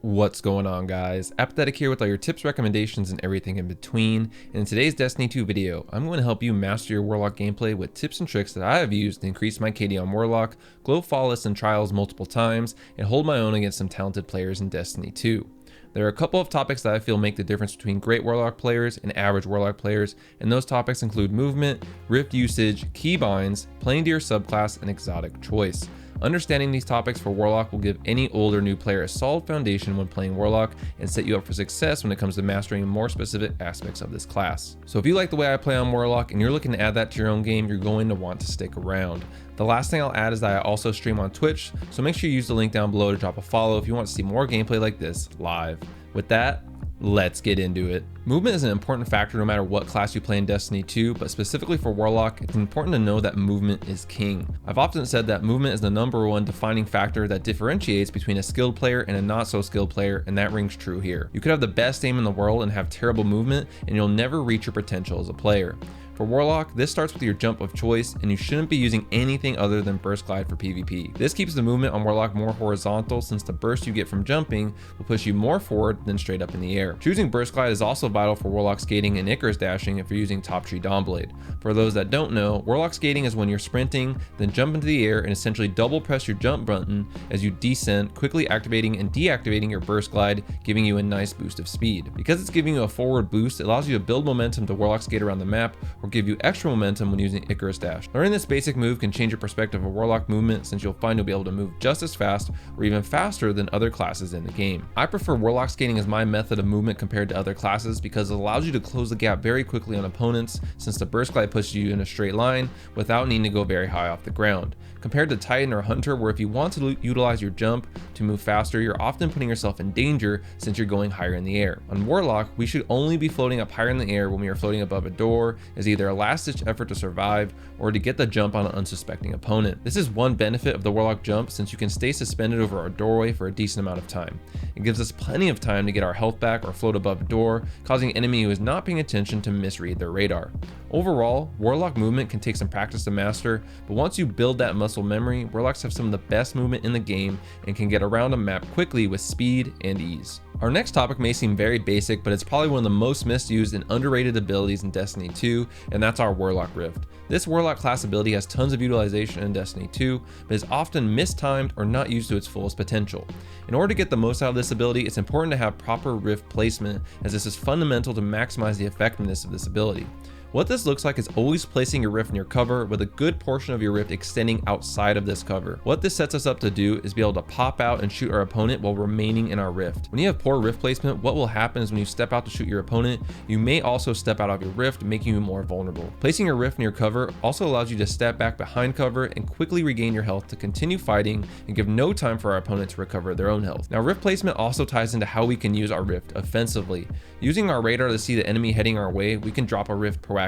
What's going on, guys? Apathettic here with all your tips, recommendations, and everything in between. And in today's Destiny 2 video, I'm going to help you master your Warlock gameplay with tips and tricks that I have used to increase my KD on Warlock, glow flawless in trials multiple times, and hold my own against some talented players in Destiny 2. There are a couple of topics that I feel make the difference between great Warlock players and average Warlock players, and those topics include movement, rift usage, keybinds, playing to your subclass, and exotic choice. Understanding these topics for Warlock will give any old or new player a solid foundation when playing Warlock and set you up for success when it comes to mastering more specific aspects of this class. So if you like the way I play on Warlock and you're looking to add that to your own game, you're going to want to stick around. The last thing I'll add is that I also stream on Twitch, so make sure you use the link down below to drop a follow if you want to see more gameplay like this live. With that, let's get into it. Movement is an important factor no matter what class you play in Destiny 2, but specifically for Warlock, it's important to know that movement is king. I've often said that movement is the #1 defining factor that differentiates between a skilled player and a not so skilled player, and that rings true here. You could have the best aim in the world and have terrible movement, and you'll never reach your potential as a player. For Warlock, this starts with your jump of choice, and you shouldn't be using anything other than burst glide for PvP. This keeps the movement on Warlock more horizontal, since the burst you get from jumping will push you more forward than straight up in the air. Choosing burst glide is also vital for Warlock skating and Icarus dashing if you're using top tree Dawnblade. For those that don't know, Warlock skating is when you're sprinting, then jump into the air and essentially double press your jump button as you descend, quickly activating and deactivating your burst glide, giving you a nice boost of speed. Because it's giving you a forward boost, it allows you to build momentum to Warlock skate around the map, or give you extra momentum when using Icarus dash. Learning this basic move can change your perspective of Warlock movement, since you'll find you'll be able to move just as fast or even faster than other classes in the game. I prefer Warlock skating as my method of movement compared to other classes because it allows you to close the gap very quickly on opponents, since the burst glide pushes you in a straight line without needing to go very high off the ground. Compared to Titan or Hunter, where if you want to utilize your jump to move faster, you're often putting yourself in danger since you're going higher in the air. On Warlock, we should only be floating up higher in the air when we are floating above a door as either a last-ditch effort to survive or to get the jump on an unsuspecting opponent. This is one benefit of the Warlock jump, since you can stay suspended over our doorway for a decent amount of time. It gives us plenty of time to get our health back or float above a door, causing an enemy who is not paying attention to misread their radar. Overall, Warlock movement can take some practice to master, but once you build that muscle memory, Warlocks have some of the best movement in the game and can get around a map quickly with speed and ease. Our next topic may seem very basic, but it's probably one of the most misused and underrated abilities in Destiny 2, and that's our Warlock Rift. This Warlock class ability has tons of utilization in Destiny 2, but is often mistimed or not used to its fullest potential. In order to get the most out of this ability, it's important to have proper rift placement, as this is fundamental to maximize the effectiveness of this ability. What this looks like is always placing your rift near cover, with a good portion of your rift extending outside of this cover. What this sets us up to do is be able to pop out and shoot our opponent while remaining in our rift. When you have poor rift placement, what will happen is when you step out to shoot your opponent, you may also step out of your rift, making you more vulnerable. Placing your rift near cover also allows you to step back behind cover and quickly regain your health to continue fighting and give no time for our opponent to recover their own health. Now, rift placement also ties into how we can use our rift offensively. Using our radar to see the enemy heading our way, we can drop a rift proactively.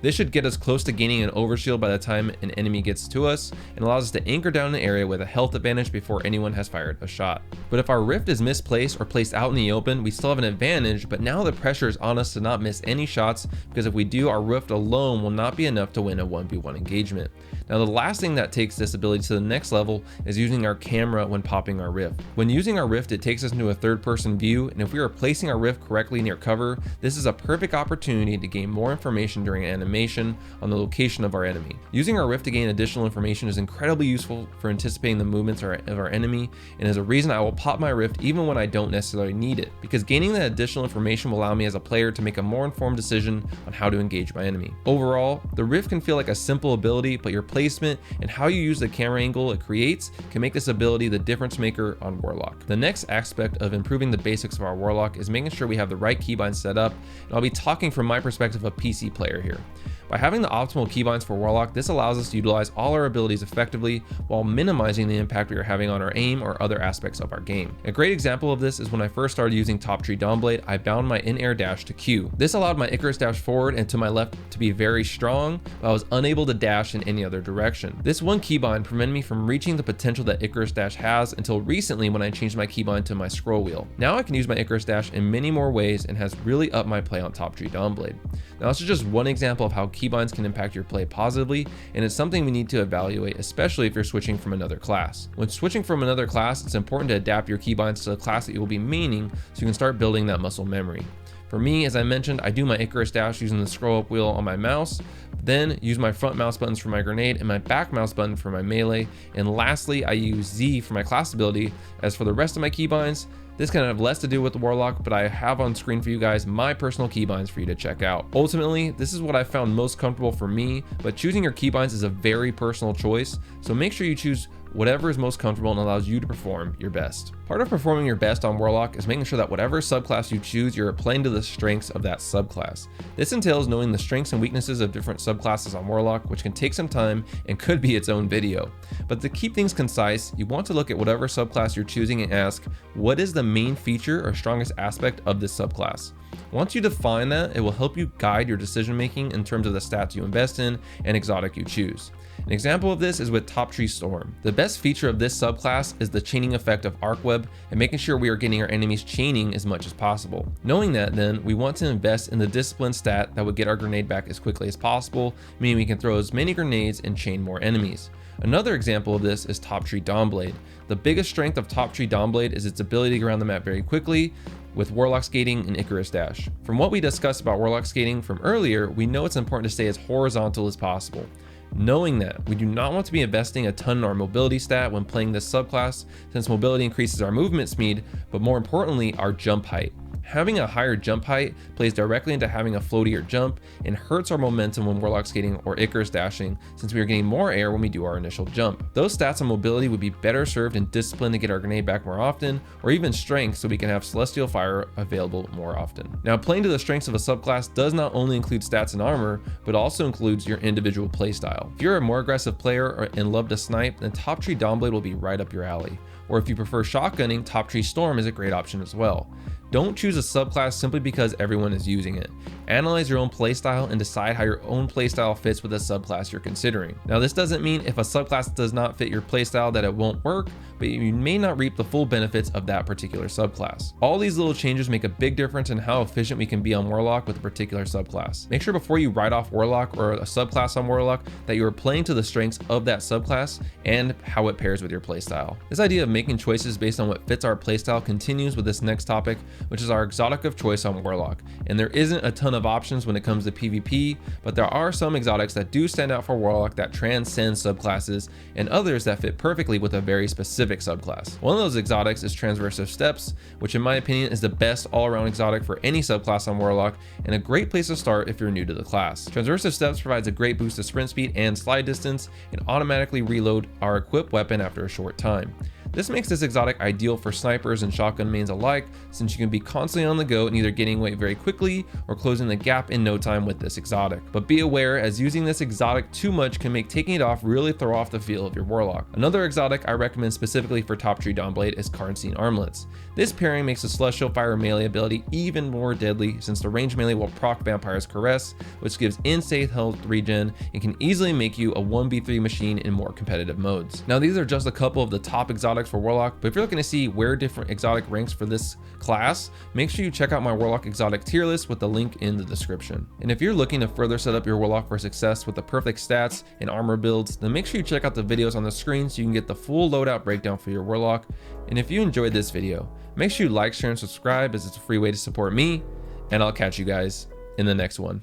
This should get us close to gaining an overshield by the time an enemy gets to us, and allows us to anchor down an area with a health advantage before anyone has fired a shot. But if our rift is misplaced or placed out in the open, we still have an advantage, but now the pressure is on us to not miss any shots, because if we do, our rift alone will not be enough to win a 1v1 engagement. Now, the last thing that takes this ability to the next level is using our camera when popping our rift. When using our rift, it takes us into a third-person view, and if we are placing our rift correctly near cover, this is a perfect opportunity to gain more information during animation on the location of our enemy. Using our rift to gain additional information is incredibly useful for anticipating the movements of our enemy, and is a reason I will pop my rift even when I don't necessarily need it, because gaining that additional information will allow me as a player to make a more informed decision on how to engage my enemy. Overall, the rift can feel like a simple ability, but your placement and how you use the camera angle it creates can make this ability the difference maker on Warlock. The next aspect of improving the basics of our Warlock is making sure we have the right keybinds set up, and I'll be talking from my perspective of a PC player here. By having the optimal keybinds for Warlock, this allows us to utilize all our abilities effectively while minimizing the impact we are having on our aim or other aspects of our game. A great example of this is when I first started using top tree Dawnblade, I bound my in-air dash to Q. This allowed my Icarus dash forward and to my left to be very strong, but I was unable to dash in any other direction. This one keybind prevented me from reaching the potential that Icarus dash has until recently when I changed my keybind to my scroll wheel. Now I can use my Icarus dash in many more ways and has really upped my play on top tree Dawnblade. Now this is just one example of how keybinds can impact your play positively, and it's something we need to evaluate, especially if you're switching from another class. When switching from another class, it's important to adapt your keybinds to the class that you will be maining so you can start building that muscle memory. For me, as I mentioned, I do my Icarus dash using the scroll up wheel on my mouse, then use my front mouse buttons for my grenade and my back mouse button for my melee. And lastly, I use Z for my class ability. As for the rest of my keybinds, this kind of have less to do with the Warlock, but I have on screen for you guys my personal keybinds for you to check out. Ultimately, this is what I found most comfortable for me, but choosing your keybinds is a very personal choice, so make sure you choose whatever is most comfortable and allows you to perform your best. Part of performing your best on Warlock is making sure that whatever subclass you choose, you're playing to the strengths of that subclass. This entails knowing the strengths and weaknesses of different subclasses on Warlock, which can take some time and could be its own video. But to keep things concise, you want to look at whatever subclass you're choosing and ask, what is the main feature or strongest aspect of this subclass? Once you define that, it will help you guide your decision making in terms of the stats you invest in and exotic you choose. An example of this is with Top Tree Storm. The best feature of this subclass is the chaining effect of Arc Web and making sure we are getting our enemies chaining as much as possible. Knowing that, then, we want to invest in the discipline stat that would get our grenade back as quickly as possible, meaning we can throw as many grenades and chain more enemies. Another example of this is Top Tree Dawnblade. The biggest strength of Top Tree Dawnblade is its ability to get around the map very quickly, with Warlock Skating and Icarus Dash. From what we discussed about Warlock Skating from earlier, we know it's important to stay as horizontal as possible. Knowing that, we do not want to be investing a ton in our mobility stat when playing this subclass, since mobility increases our movement speed, but more importantly, our jump height. Having a higher jump height plays directly into having a floatier jump and hurts our momentum when Warlock Skating or Icarus Dashing, since we are getting more air when we do our initial jump. Those stats on mobility would be better served in discipline to get our grenade back more often, or even strength so we can have Celestial Fire available more often. Now, playing to the strengths of a subclass does not only include stats and armor, but also includes your individual playstyle. If you're a more aggressive player and love to snipe, then Top Tree Dawnblade will be right up your alley. Or if you prefer shotgunning, Top Tree Storm is a great option as well. Don't choose a subclass simply because everyone is using it. Analyze your own playstyle and decide how your own playstyle fits with the subclass you're considering. Now, this doesn't mean if a subclass does not fit your playstyle that it won't work, but you may not reap the full benefits of that particular subclass. All these little changes make a big difference in how efficient we can be on Warlock with a particular subclass. Make sure before you write off Warlock or a subclass on Warlock that you are playing to the strengths of that subclass and how it pairs with your playstyle. This idea of making choices based on what fits our playstyle continues with this next topic, which is our exotic of choice on Warlock. And there isn't a ton of options when it comes to PvP, but there are some exotics that do stand out for Warlock that transcend subclasses, and others that fit perfectly with a very specific subclass. One of those exotics is Transversive Steps, which in my opinion is the best all-around exotic for any subclass on Warlock, and a great place to start if you're new to the class. Transversive Steps provides a great boost to sprint speed and slide distance, and automatically reload our equipped weapon after a short time. This makes this exotic ideal for snipers and shotgun mains alike, since you can be constantly on the go and either getting away very quickly or closing the gap in no time with this exotic. But be aware, as using this exotic too much can make taking it off really throw off the feel of your Warlock. Another exotic I recommend specifically for Top Tree Dawnblade is Karnstein Armlets. This pairing makes the Celestial Fire melee ability even more deadly, since the range melee will proc Vampire's Caress, which gives insane health regen and can easily make you a 1v3 machine in more competitive modes. Now, these are just a couple of the top exotics for Warlock, but if you're looking to see where different exotic ranks for this class, make sure you check out my Warlock Exotic tier list with the link in the description. And if you're looking to further set up your Warlock for success with the perfect stats and armor builds, then make sure you check out the videos on the screen so you can get the full loadout breakdown for your Warlock. And if you enjoyed this video, make sure you like, share, and subscribe, as it's a free way to support me, and I'll catch you guys in the next one.